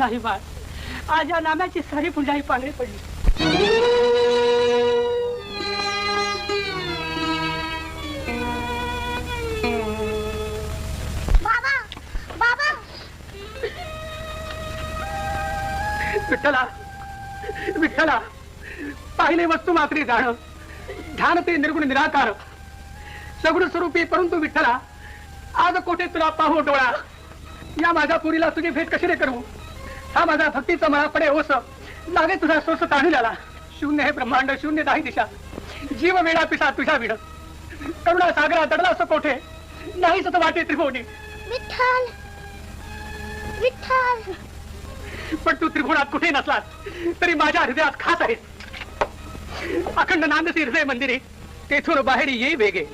नाही बाळ, आज या नाम्याची सारी पुंजाही पांगळी पडली. बाबा बाबा विठ्ठला विठ्ठला, पाहिले वस्तू मात्री जाण, ध्यान ते निर्गुण निराकार, सगुण स्वरूपी परंतु विठ्ठला, आज कोठे तुला पाहू डोळा. या माझ्या पुरीला तुझी भेट कशी रे करू. हा माझा भक्तीचा मला पडे ओस, लागे तुझा सोस ताणलेला. शून्य हे ब्रह्मांड, शून्य दाही दिशा, जीव वेळा पिसा तुझ्या विड. करुणा सागरा दडला असं कोठे, नाही सत वाटे त्रिभुवनी. विठ्ठल विठ्ठल. पण तू त्रिभुवनात कुठे नसलास तरी माझ्या हृदयात खास आहेस. अखंड नांदसी हृदय मंदिरे, तेथून बाहेर येई वेगे.